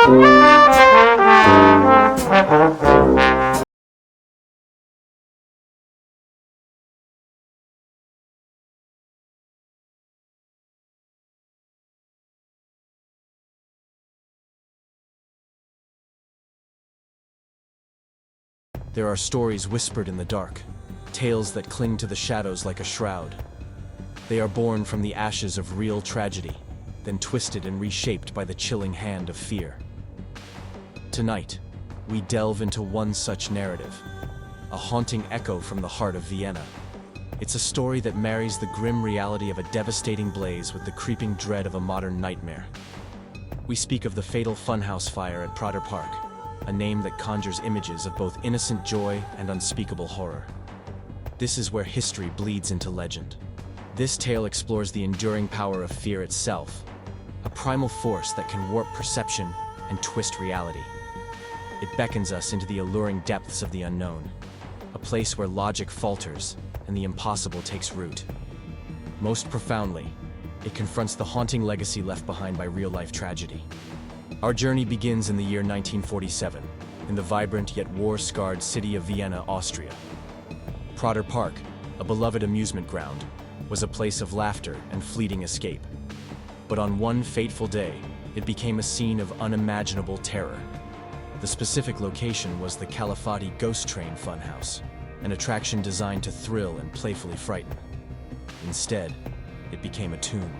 There are stories whispered in the dark, tales that cling to the shadows like a shroud. They are born from the ashes of real tragedy, then twisted and reshaped by the chilling hand of fear. Tonight, we delve into one such narrative, a haunting echo from the heart of Vienna. It's a story that marries the grim reality of a devastating blaze with the creeping dread of a modern nightmare. We speak of the fatal funhouse fire at Prater Park, a name that conjures images of both innocent joy and unspeakable horror. This is where history bleeds into legend. This tale explores the enduring power of fear itself, a primal force that can warp perception and twist reality. It beckons us into the alluring depths of the unknown, a place where logic falters and the impossible takes root. Most profoundly, it confronts the haunting legacy left behind by real-life tragedy. Our journey begins in the year 1947, in the vibrant yet war-scarred city of Vienna, Austria. Prater Park, a beloved amusement ground, was a place of laughter and fleeting escape. But on one fateful day, it became a scene of unimaginable terror. The specific location was the Califati Ghost Train Funhouse, an attraction designed to thrill and playfully frighten. Instead, it became a tomb.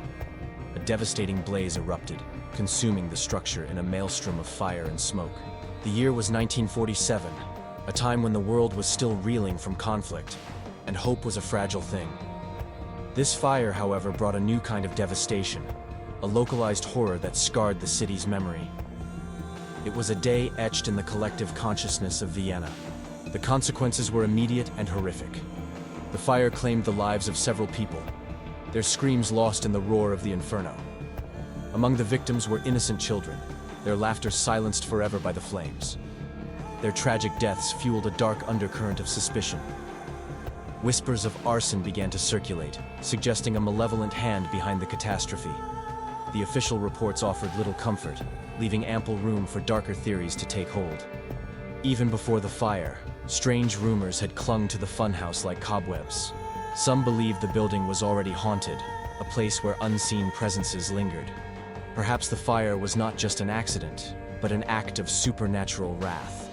A devastating blaze erupted, consuming the structure in a maelstrom of fire and smoke. The year was 1947, a time when the world was still reeling from conflict, and hope was a fragile thing. This fire, however, brought a new kind of devastation, a localized horror that scarred the city's memory. It was a day etched in the collective consciousness of Vienna. The consequences were immediate and horrific. The fire claimed the lives of several people, their screams lost in the roar of the inferno. Among the victims were innocent children, their laughter silenced forever by the flames. Their tragic deaths fueled a dark undercurrent of suspicion. Whispers of arson began to circulate, suggesting a malevolent hand behind the catastrophe. The official reports offered little comfort, leaving ample room for darker theories to take hold. Even before the fire, strange rumors had clung to the funhouse like cobwebs. Some believed the building was already haunted, a place where unseen presences lingered. Perhaps the fire was not just an accident, but an act of supernatural wrath.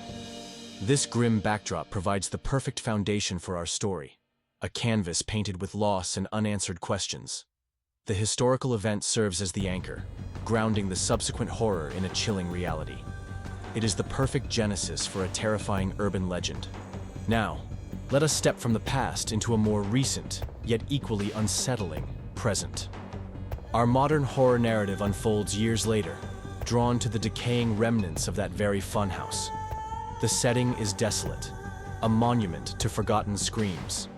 This grim backdrop provides the perfect foundation for our story, a canvas painted with loss and unanswered questions. The historical event serves as the anchor, grounding the subsequent horror in a chilling reality. It is the perfect genesis for a terrifying urban legend. Now, let us step from the past into a more recent, yet equally unsettling, present. Our modern horror narrative unfolds years later, drawn to the decaying remnants of that very funhouse. The setting is desolate, a monument to forgotten screams.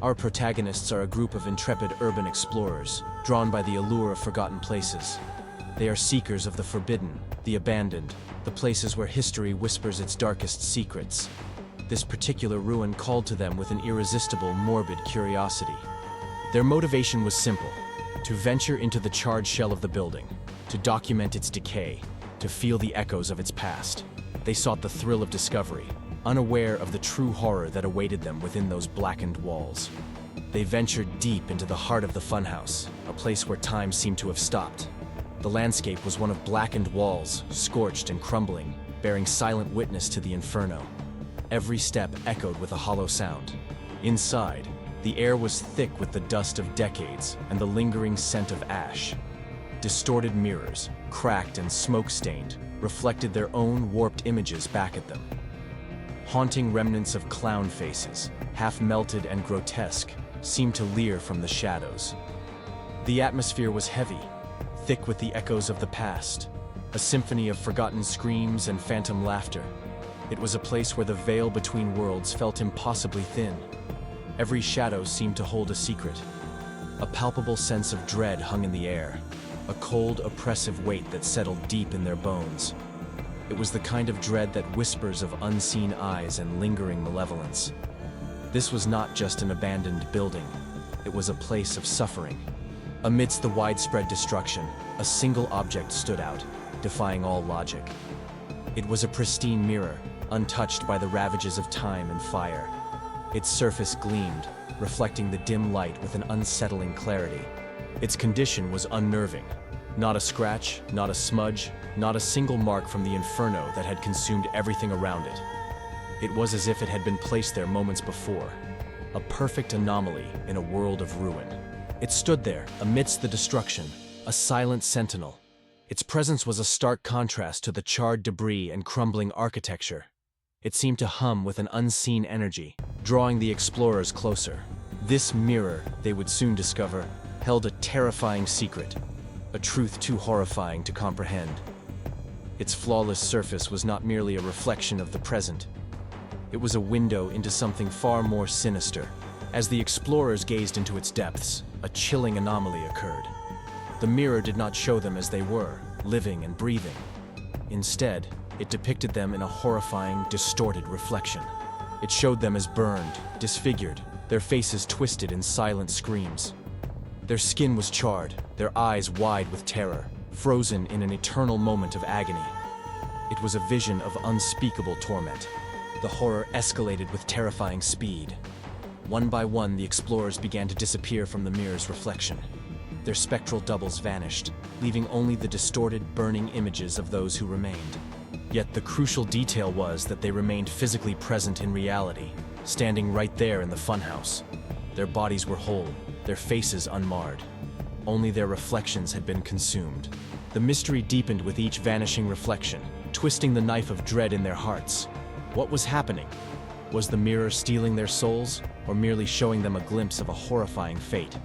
Our protagonists are a group of intrepid urban explorers, drawn by the allure of forgotten places. They are seekers of the forbidden, the abandoned, the places where history whispers its darkest secrets. This particular ruin called to them with an irresistible, morbid curiosity. Their motivation was simple: to venture into the charred shell of the building, to document its decay, to feel the echoes of its past. They sought the thrill of discovery, unaware of the true horror that awaited them within those blackened walls. They ventured deep into the heart of the funhouse, a place where time seemed to have stopped. The landscape was one of blackened walls, scorched and crumbling, bearing silent witness to the inferno. Every step echoed with a hollow sound. Inside, the air was thick with the dust of decades and the lingering scent of ash. Distorted mirrors, cracked and smoke-stained, reflected their own warped images back at them. Haunting remnants of clown faces, half-melted and grotesque, seemed to leer from the shadows. The atmosphere was heavy, thick with the echoes of the past, a symphony of forgotten screams and phantom laughter. It was a place where the veil between worlds felt impossibly thin. Every shadow seemed to hold a secret. A palpable sense of dread hung in the air, a cold, oppressive weight that settled deep in their bones. It was the kind of dread that whispers of unseen eyes and lingering malevolence. This was not just an abandoned building. It was a place of suffering. Amidst the widespread destruction, a single object stood out, defying all logic. It was a pristine mirror, untouched by the ravages of time and fire. Its surface gleamed, reflecting the dim light with an unsettling clarity. Its condition was unnerving. Not a scratch, not a smudge, not a single mark from the inferno that had consumed everything around it. It was as if it had been placed there moments before, a perfect anomaly in a world of ruin. It stood there, amidst the destruction, a silent sentinel. Its presence was a stark contrast to the charred debris and crumbling architecture. It seemed to hum with an unseen energy, drawing the explorers closer. This mirror, they would soon discover, held a terrifying secret, a truth too horrifying to comprehend. Its flawless surface was not merely a reflection of the present. It was a window into something far more sinister. As the explorers gazed into its depths, a chilling anomaly occurred. The mirror did not show them as they were, living and breathing. Instead, it depicted them in a horrifying, distorted reflection. It showed them as burned, disfigured, their faces twisted in silent screams. Their skin was charred, their eyes wide with terror, frozen in an eternal moment of agony. It was a vision of unspeakable torment. The horror escalated with terrifying speed. One by one, the explorers began to disappear from the mirror's reflection. Their spectral doubles vanished, leaving only the distorted, burning images of those who remained. Yet the crucial detail was that they remained physically present in reality, standing right there in the funhouse. Their bodies were whole, their faces unmarred. Only their reflections had been consumed. The mystery deepened with each vanishing reflection, twisting the knife of dread in their hearts. What was happening? Was the mirror stealing their souls, or merely showing them a glimpse of a horrifying fate?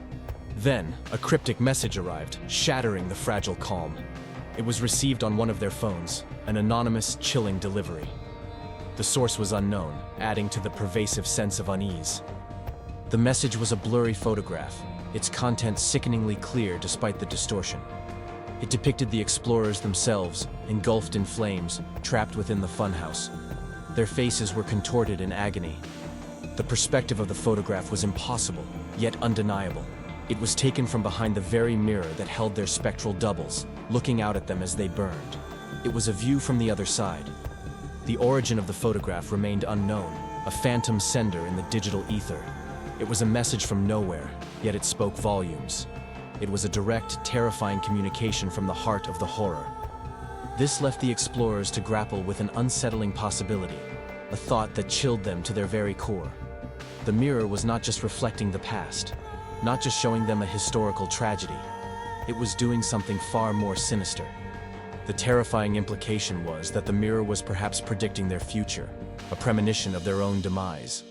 Then, a cryptic message arrived, shattering the fragile calm. It was received on one of their phones, an anonymous, chilling delivery. The source was unknown, adding to the pervasive sense of unease. The message was a blurry photograph, its content sickeningly clear despite the distortion. It depicted the explorers themselves, engulfed in flames, trapped within the funhouse. Their faces were contorted in agony. The perspective of the photograph was impossible, yet undeniable. It was taken from behind the very mirror that held their spectral doubles, looking out at them as they burned. It was a view from the other side. The origin of the photograph remained unknown, a phantom sender in the digital ether. It was a message from nowhere, yet it spoke volumes. It was a direct, terrifying communication from the heart of the horror. This left the explorers to grapple with an unsettling possibility, a thought that chilled them to their very core. The mirror was not just reflecting the past, not just showing them a historical tragedy. It was doing something far more sinister. The terrifying implication was that the mirror was perhaps predicting their future, a premonition of their own demise.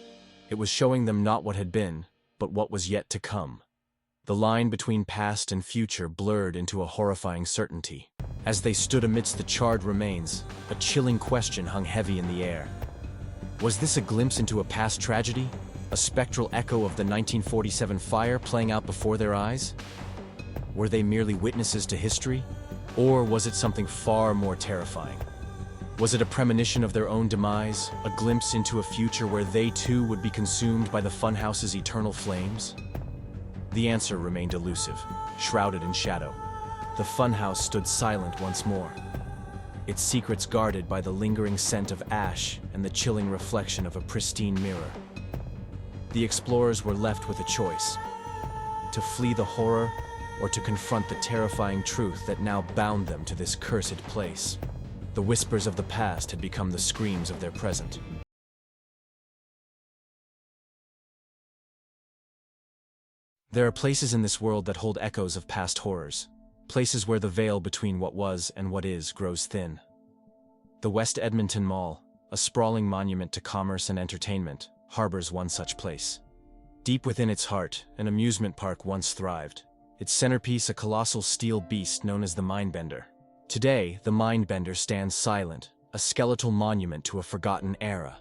It was showing them not what had been, but what was yet to come. The line between past and future blurred into a horrifying certainty. As they stood amidst the charred remains, a chilling question hung heavy in the air. Was this a glimpse into a past tragedy? A spectral echo of the 1947 fire playing out before their eyes? Were they merely witnesses to history? Or was it something far more terrifying? Was it a premonition of their own demise, a glimpse into a future where they too would be consumed by the funhouse's eternal flames? The answer remained elusive, shrouded in shadow. The funhouse stood silent once more, its secrets guarded by the lingering scent of ash and the chilling reflection of a pristine mirror. The explorers were left with a choice: to flee the horror or to confront the terrifying truth that now bound them to this cursed place. The whispers of the past had become the screams of their present. There are places in this world that hold echoes of past horrors, places where the veil between what was and what is grows thin. The West Edmonton Mall, a sprawling monument to commerce and entertainment, harbors one such place. Deep within its heart, an amusement park once thrived. Its centerpiece a colossal steel beast known as the Mindbender. Today, the Mindbender stands silent, a skeletal monument to a forgotten era.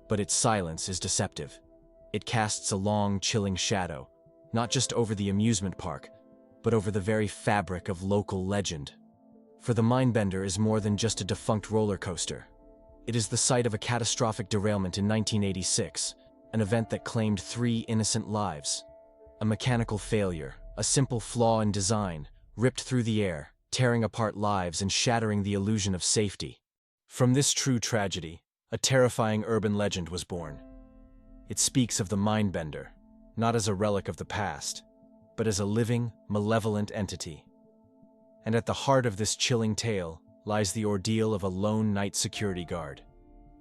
But its silence is deceptive. It casts a long, chilling shadow, not just over the amusement park, but over the very fabric of local legend. For the Mindbender is more than just a defunct roller coaster. It is the site of a catastrophic derailment in 1986, an event that claimed 3 innocent lives. A mechanical failure, a simple flaw in design, ripped through the air, tearing apart lives and shattering the illusion of safety. From this true tragedy, a terrifying urban legend was born. It speaks of the Mindbender, not as a relic of the past, but as a living, malevolent entity. And at the heart of this chilling tale lies the ordeal of a lone night security guard.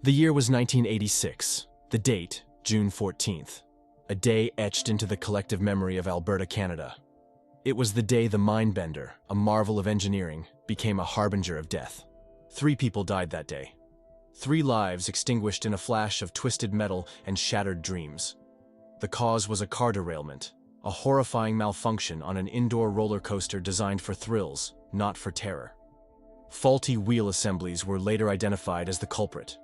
The year was 1986, the date, June 14th, a day etched into the collective memory of Alberta, Canada. It was the day the Mindbender, a marvel of engineering, became a harbinger of death. 3 people died that day. 3 lives extinguished in a flash of twisted metal and shattered dreams. The cause was a car derailment, a horrifying malfunction on an indoor roller coaster designed for thrills, not for terror. Faulty wheel assemblies were later identified as the culprit.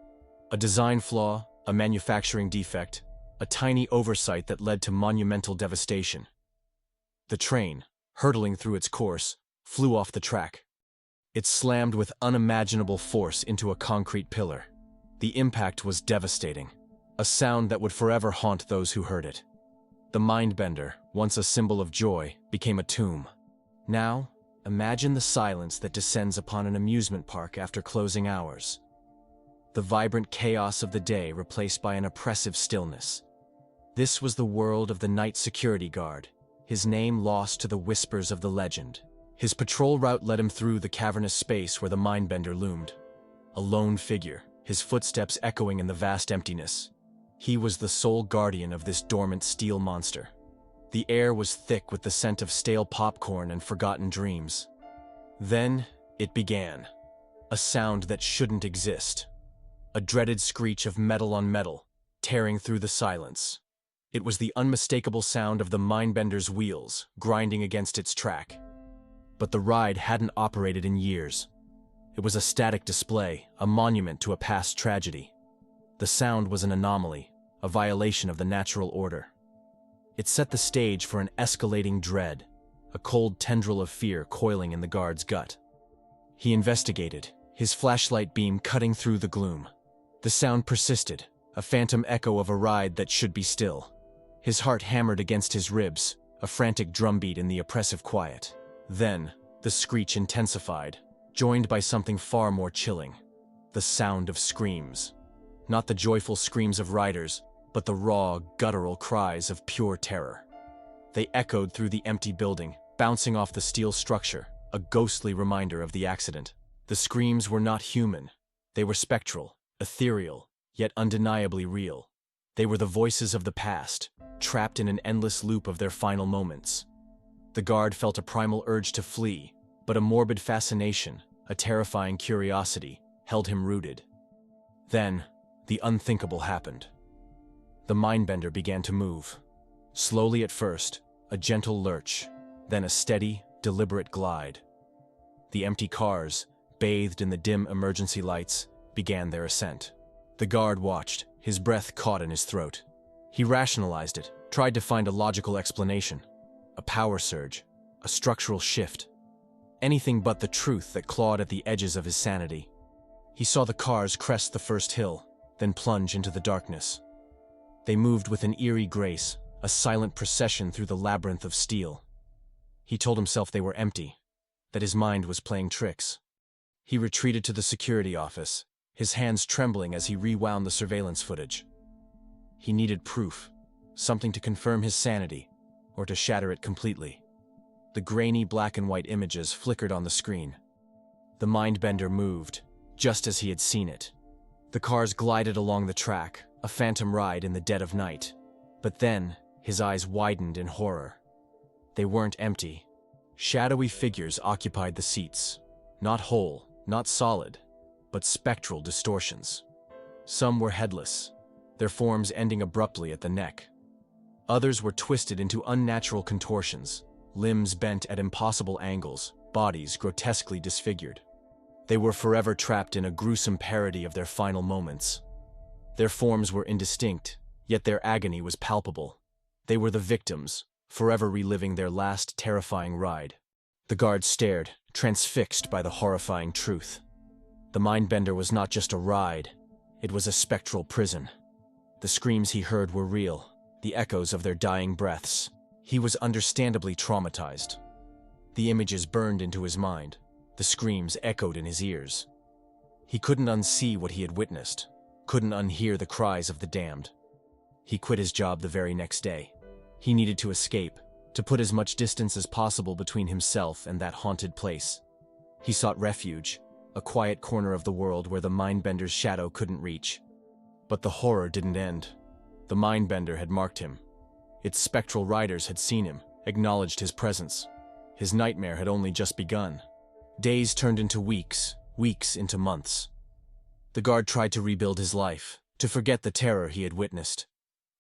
A design flaw, a manufacturing defect, a tiny oversight that led to monumental devastation. The train, hurtling through its course, flew off the track. It slammed with unimaginable force into a concrete pillar. The impact was devastating, a sound that would forever haunt those who heard it. The Mindbender, once a symbol of joy, became a tomb. Now, imagine the silence that descends upon an amusement park after closing hours. The vibrant chaos of the day replaced by an oppressive stillness. This was the world of the night security guard, his name lost to the whispers of the legend. His patrol route led him through the cavernous space where the Mindbender loomed. A lone figure, his footsteps echoing in the vast emptiness. He was the sole guardian of this dormant steel monster. The air was thick with the scent of stale popcorn and forgotten dreams. Then, it began. A sound that shouldn't exist. A dreaded screech of metal on metal, tearing through the silence. It was the unmistakable sound of the Mindbender's wheels, grinding against its track. But the ride hadn't operated in years. It was a static display, a monument to a past tragedy. The sound was an anomaly, a violation of the natural order. It set the stage for an escalating dread, a cold tendril of fear coiling in the guard's gut. He investigated, his flashlight beam cutting through the gloom. The sound persisted, a phantom echo of a ride that should be still. His heart hammered against his ribs, a frantic drumbeat in the oppressive quiet. Then, the screech intensified, joined by something far more chilling. The sound of screams. Not the joyful screams of riders, but the raw, guttural cries of pure terror. They echoed through the empty building, bouncing off the steel structure, a ghostly reminder of the accident. The screams were not human. They were spectral, ethereal, yet undeniably real. They were the voices of the past, trapped in an endless loop of their final moments. The guard felt a primal urge to flee, but a morbid fascination, a terrifying curiosity, held him rooted. Then, the unthinkable happened. The Mindbender began to move. Slowly at first, a gentle lurch, then a steady, deliberate glide. The empty cars, bathed in the dim emergency lights, began their ascent. The guard watched, his breath caught in his throat. He rationalized it, tried to find a logical explanation. A power surge, a structural shift. Anything but the truth that clawed at the edges of his sanity. He saw the cars crest the first hill, then plunge into the darkness. They moved with an eerie grace, a silent procession through the labyrinth of steel. He told himself they were empty, that his mind was playing tricks. He retreated to the security office, his hands trembling as he rewound the surveillance footage. He needed proof, something to confirm his sanity, or to shatter it completely. The grainy black and white images flickered on the screen. The Mindbender moved, just as he had seen it. The cars glided along the track, a phantom ride in the dead of night. But then, his eyes widened in horror. They weren't empty. Shadowy figures occupied the seats. Not whole, not solid, but spectral distortions. Some were headless, their forms ending abruptly at the neck. Others were twisted into unnatural contortions, limbs bent at impossible angles, bodies grotesquely disfigured. They were forever trapped in a gruesome parody of their final moments. Their forms were indistinct, yet their agony was palpable. They were the victims, forever reliving their last terrifying ride. The guard stared, transfixed by the horrifying truth. The Mindbender was not just a ride, it was a spectral prison. The screams he heard were real, the echoes of their dying breaths. He was understandably traumatized. The images burned into his mind, The screams echoed in his ears. He couldn't unsee what he had witnessed, couldn't unhear the cries of the damned. He quit his job the very next day. He needed to escape, to put as much distance as possible between himself and that haunted place. He sought refuge, a quiet corner of the world where the mindbender's shadow couldn't reach. But the horror didn't end. The mindbender had marked him. Its spectral riders had seen him, acknowledged his presence. His nightmare had only just begun. Days turned into weeks, weeks into months. The guard tried to rebuild his life, to forget the terror he had witnessed.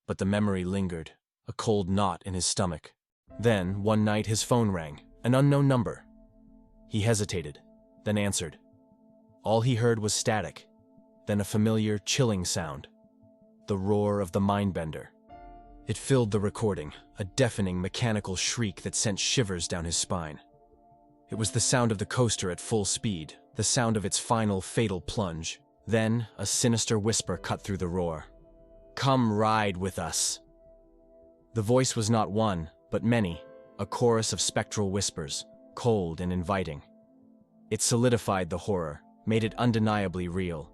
But the memory lingered, a cold knot in his stomach. Then, one night, his phone rang, an unknown number. He hesitated, then answered. All he heard was static, then a familiar, chilling sound. The roar of the mindbender. It filled the recording, a deafening, mechanical shriek that sent shivers down his spine. It was the sound of the coaster at full speed, the sound of its final, fatal plunge. Then, a sinister whisper cut through the roar. "Come ride with us." The voice was not one, but many, a chorus of spectral whispers, cold and inviting. It solidified the horror, made it undeniably real.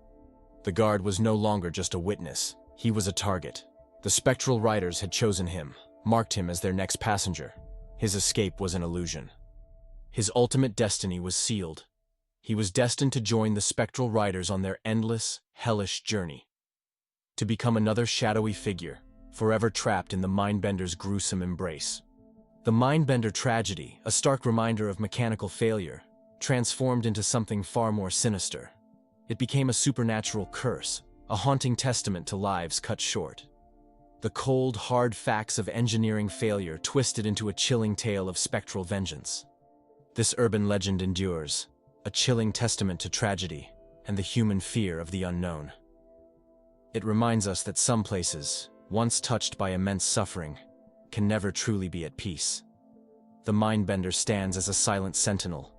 The guard was no longer just a witness, he was a target. The spectral riders had chosen him, marked him as their next passenger. His escape was an illusion. His ultimate destiny was sealed. He was destined to join the spectral riders on their endless, hellish journey. To become another shadowy figure, forever trapped in the mindbender's gruesome embrace. The mindbender tragedy, a stark reminder of mechanical failure, transformed into something far more sinister. It became a supernatural curse, a haunting testament to lives cut short. The cold, hard facts of engineering failure twisted into a chilling tale of spectral vengeance. This urban legend endures, a chilling testament to tragedy and the human fear of the unknown. It reminds us that some places, once touched by immense suffering, can never truly be at peace. The mindbender stands as a silent sentinel,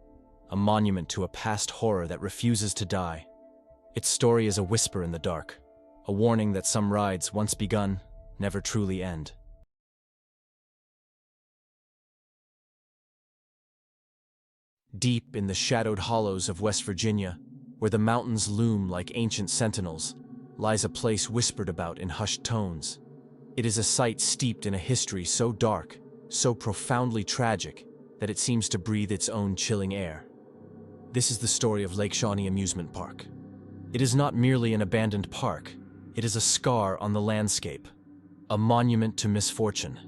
a monument to a past horror that refuses to die. Its story is a whisper in the dark, a warning that some rides, once begun, never truly end. Deep in the shadowed hollows of West Virginia, where the mountains loom like ancient sentinels, lies a place whispered about in hushed tones. It is a site steeped in a history so dark, so profoundly tragic, that it seems to breathe its own chilling air. This is the story of Lake Shawnee Amusement Park. It is not merely an abandoned park, it is a scar on the landscape, a monument to misfortune.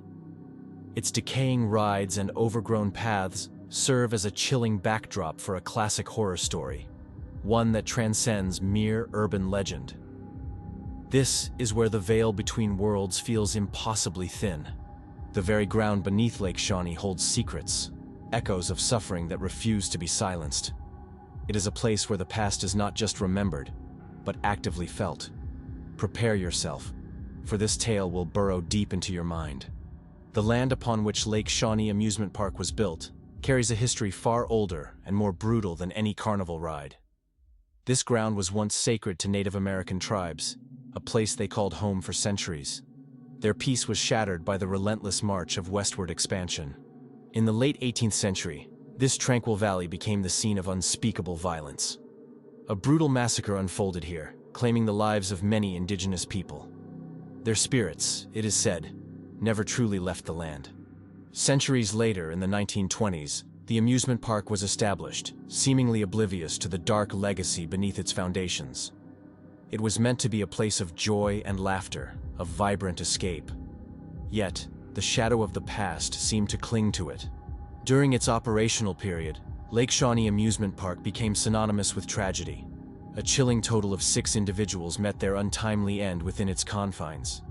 Its decaying rides and overgrown paths serve as a chilling backdrop for a classic horror story, one that transcends mere urban legend. This is where the veil between worlds feels impossibly thin. The very ground beneath Lake Shawnee holds secrets, echoes of suffering that refuse to be silenced. It is a place where the past is not just remembered, but actively felt. Prepare yourself, for this tale will burrow deep into your mind. The land upon which Lake Shawnee Amusement Park was built carries a history far older and more brutal than any carnival ride. This ground was once sacred to Native American tribes, a place they called home for centuries. Their peace was shattered by the relentless march of westward expansion. In the late 18th century, this tranquil valley became the scene of unspeakable violence. A brutal massacre unfolded here, claiming the lives of many indigenous people. Their spirits, it is said, never truly left the land. Centuries later, in the 1920s, the amusement park was established, seemingly oblivious to the dark legacy beneath its foundations. It was meant to be a place of joy and laughter, of vibrant escape. Yet, the shadow of the past seemed to cling to it. During its operational period, Lake Shawnee Amusement Park became synonymous with tragedy. A chilling total of 6 individuals met their untimely end within its confines.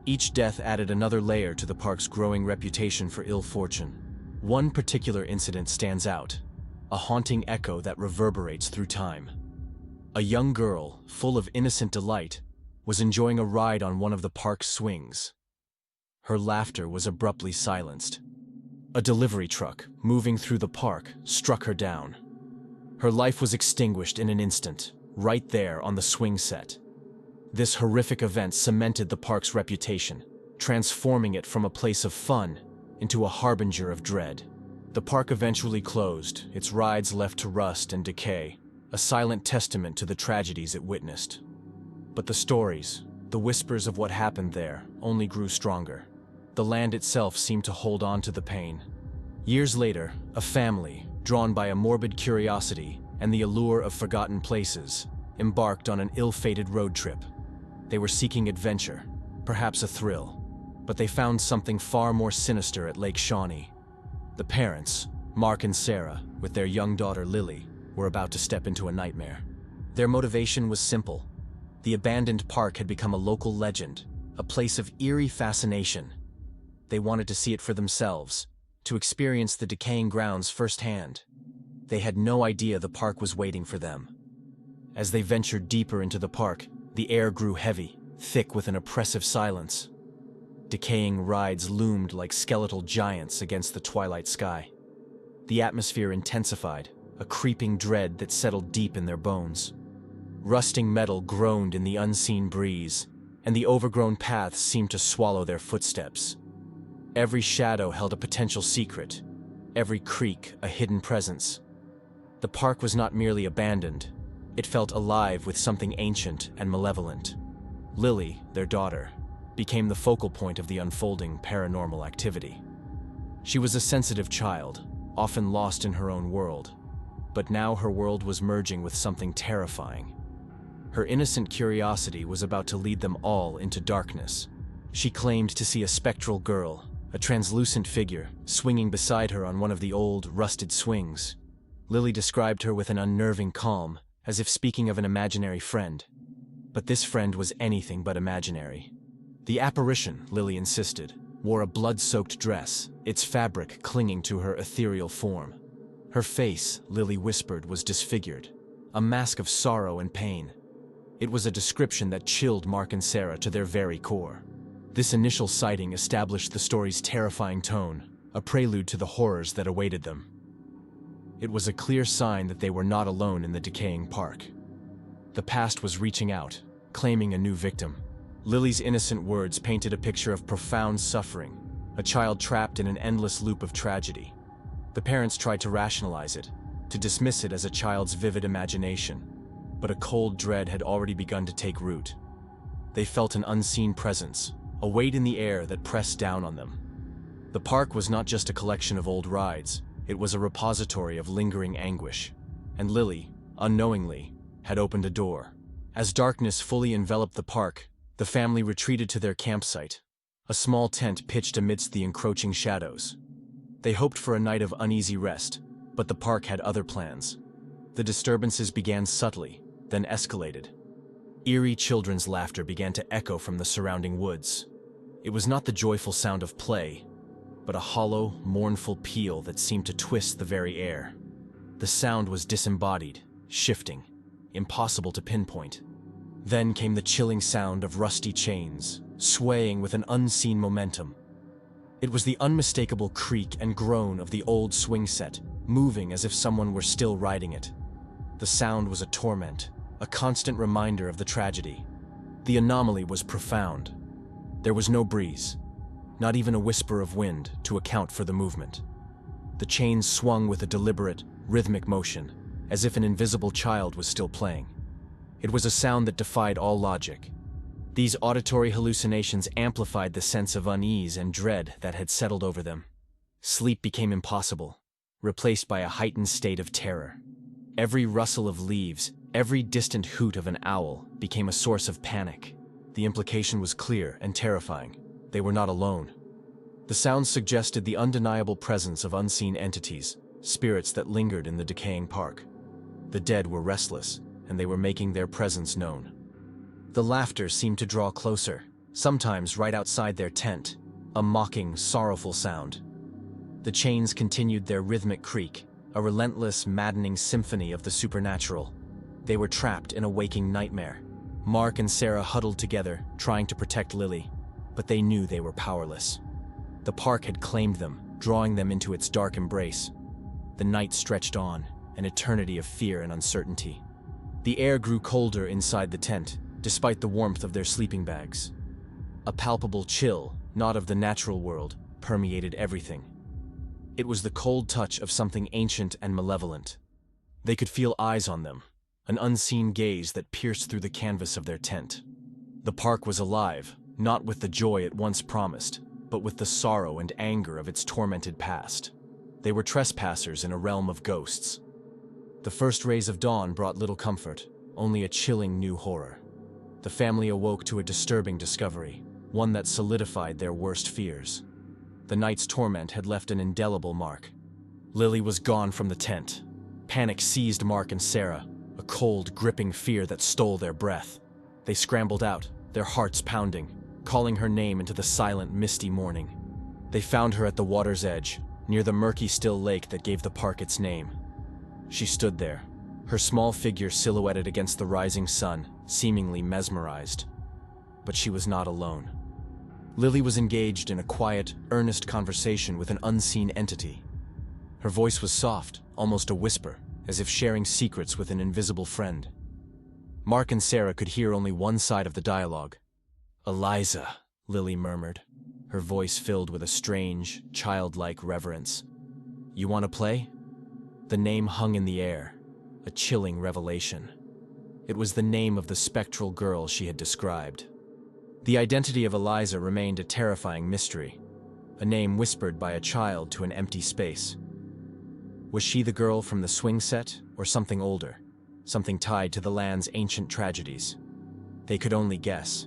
Each death added another layer to the park's growing reputation for ill fortune. One particular incident stands out, a haunting echo that reverberates through time. A young girl, full of innocent delight, was enjoying a ride on one of the park's swings. Her laughter was abruptly silenced. A delivery truck, moving through the park, struck her down. Her life was extinguished in an instant, right there on the swing set. This horrific event cemented the park's reputation, transforming it from a place of fun into a harbinger of dread. The park eventually closed, its rides left to rust and decay, a silent testament to the tragedies it witnessed. But the stories, the whispers of what happened there, only grew stronger. The land itself seemed to hold on to the pain. Years later, a family, drawn by a morbid curiosity and the allure of forgotten places, embarked on an ill-fated road trip. They were seeking adventure, perhaps a thrill, but they found something far more sinister at Lake Shawnee. The parents, Mark and Sarah, with their young daughter Lily, were about to step into a nightmare. Their motivation was simple. The abandoned park had become a local legend, a place of eerie fascination. They wanted to see it for themselves, to experience the decaying grounds firsthand. They had no idea the park was waiting for them. As they ventured deeper into the park, the air grew heavy, thick with an oppressive silence. Decaying rides loomed like skeletal giants against the twilight sky. The atmosphere intensified, a creeping dread that settled deep in their bones. Rusting metal groaned in the unseen breeze, and the overgrown paths seemed to swallow their footsteps. Every shadow held a potential secret, every creak a hidden presence. The park was not merely abandoned, it felt alive with something ancient and malevolent. Lily, their daughter, became the focal point of the unfolding paranormal activity. She was a sensitive child, often lost in her own world, but now her world was merging with something terrifying. Her innocent curiosity was about to lead them all into darkness. She claimed to see a spectral girl, a translucent figure, swinging beside her on one of the old, rusted swings. Lily described her with an unnerving calm, as if speaking of an imaginary friend. But this friend was anything but imaginary. The apparition, Lily insisted, wore a blood-soaked dress, its fabric clinging to her ethereal form. Her face, Lily whispered, was disfigured, a mask of sorrow and pain. It was a description that chilled Mark and Sarah to their very core. This initial sighting established the story's terrifying tone, a prelude to the horrors that awaited them. It was a clear sign that they were not alone in the decaying park. The past was reaching out, claiming a new victim. Lily's innocent words painted a picture of profound suffering, a child trapped in an endless loop of tragedy. The parents tried to rationalize it, to dismiss it as a child's vivid imagination, but a cold dread had already begun to take root. They felt an unseen presence, a weight in the air that pressed down on them. The park was not just a collection of old rides, it was a repository of lingering anguish, and Lily, unknowingly, had opened a door. As darkness fully enveloped the park, the family retreated to their campsite, a small tent pitched amidst the encroaching shadows. They hoped for a night of uneasy rest, but the park had other plans. The disturbances began subtly, then escalated. Eerie children's laughter began to echo from the surrounding woods. It was not the joyful sound of play, but a hollow, mournful peal that seemed to twist the very air. The sound was disembodied, shifting, impossible to pinpoint. Then came the chilling sound of rusty chains, swaying with an unseen momentum. It was the unmistakable creak and groan of the old swing set, moving as if someone were still riding it. The sound was a torment, a constant reminder of the tragedy. The anomaly was profound. There was no breeze, not even a whisper of wind to account for the movement. The chains swung with a deliberate, rhythmic motion, as if an invisible child was still playing. It was a sound that defied all logic. These auditory hallucinations amplified the sense of unease and dread that had settled over them. Sleep became impossible, replaced by a heightened state of terror. Every rustle of leaves, every distant hoot of an owl became a source of panic. The implication was clear and terrifying. They were not alone. The sounds suggested the undeniable presence of unseen entities, spirits that lingered in the decaying park. The dead were restless, and they were making their presence known. The laughter seemed to draw closer, sometimes right outside their tent, a mocking, sorrowful sound. The chains continued their rhythmic creak, a relentless, maddening symphony of the supernatural. They were trapped in a waking nightmare. Mark and Sarah huddled together, trying to protect Lily, but they knew they were powerless. The park had claimed them, drawing them into its dark embrace. The night stretched on, an eternity of fear and uncertainty. The air grew colder inside the tent, despite the warmth of their sleeping bags. A palpable chill, not of the natural world, permeated everything. It was the cold touch of something ancient and malevolent. They could feel eyes on them, an unseen gaze that pierced through the canvas of their tent. The park was alive, not with the joy it once promised, but with the sorrow and anger of its tormented past. They were trespassers in a realm of ghosts. The first rays of dawn brought little comfort, only a chilling new horror. The family awoke to a disturbing discovery, one that solidified their worst fears. The night's torment had left an indelible mark. Lily was gone from the tent. Panic seized Mark and Sarah, a cold, gripping fear that stole their breath. They scrambled out, their hearts pounding, calling her name into the silent, misty morning. They found her at the water's edge, near the murky, still lake that gave the park its name. She stood there, her small figure silhouetted against the rising sun, seemingly mesmerized. But she was not alone. Lily was engaged in a quiet, earnest conversation with an unseen entity. Her voice was soft, almost a whisper, as if sharing secrets with an invisible friend. Mark and Sarah could hear only one side of the dialogue. "Eliza," Lily murmured, her voice filled with a strange, childlike reverence. "You want to play?" The name hung in the air, a chilling revelation. It was the name of the spectral girl she had described. The identity of Eliza remained a terrifying mystery, a name whispered by a child to an empty space. Was she the girl from the swing set, or something older, something tied to the land's ancient tragedies? They could only guess.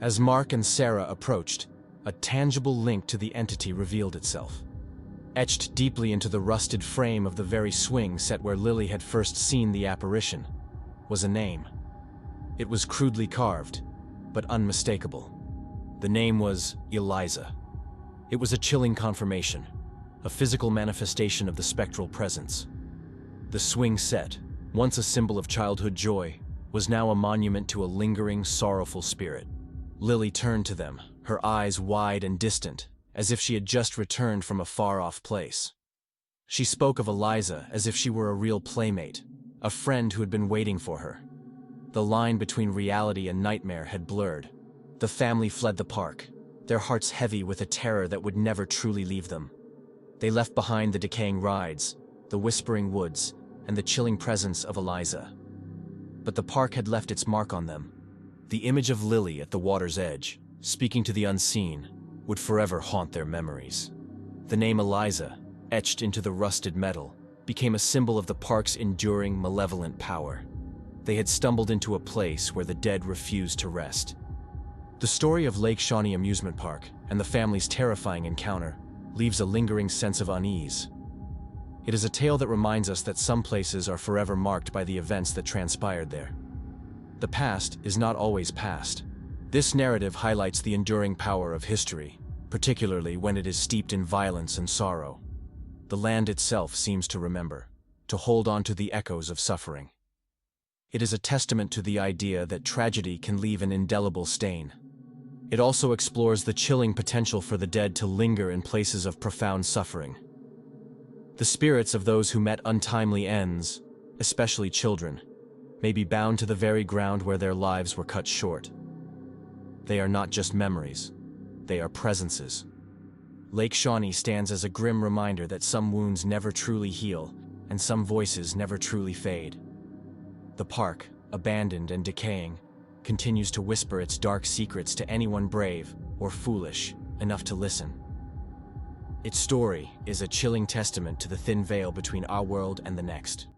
As Mark and Sarah approached, a tangible link to the entity revealed itself. Etched deeply into the rusted frame of the very swing set where Lily had first seen the apparition was a name. It was crudely carved, but unmistakable. The name was Eliza. It was a chilling confirmation, a physical manifestation of the spectral presence. The swing set, once a symbol of childhood joy, was now a monument to a lingering, sorrowful spirit. Lily turned to them, her eyes wide and distant, as if she had just returned from a far-off place. She spoke of Eliza as if she were a real playmate, a friend who had been waiting for her. The line between reality and nightmare had blurred. The family fled the park, their hearts heavy with a terror that would never truly leave them. They left behind the decaying rides, the whispering woods, and the chilling presence of Eliza. But the park had left its mark on them. The image of Lily at the water's edge, speaking to the unseen, would forever haunt their memories. The name Eliza, etched into the rusted metal, became a symbol of the park's enduring, malevolent power. They had stumbled into a place where the dead refused to rest. The story of Lake Shawnee Amusement Park and the family's terrifying encounter leaves a lingering sense of unease. It is a tale that reminds us that some places are forever marked by the events that transpired there. The past is not always past. This narrative highlights the enduring power of history, particularly when it is steeped in violence and sorrow. The land itself seems to remember, to hold on to the echoes of suffering. It is a testament to the idea that tragedy can leave an indelible stain. It also explores the chilling potential for the dead to linger in places of profound suffering. The spirits of those who met untimely ends, especially children, may be bound to the very ground where their lives were cut short. They are not just memories, they are presences. Lake Shawnee stands as a grim reminder that some wounds never truly heal, and some voices never truly fade. The park, abandoned and decaying, continues to whisper its dark secrets to anyone brave or foolish enough to listen. Its story is a chilling testament to the thin veil between our world and the next.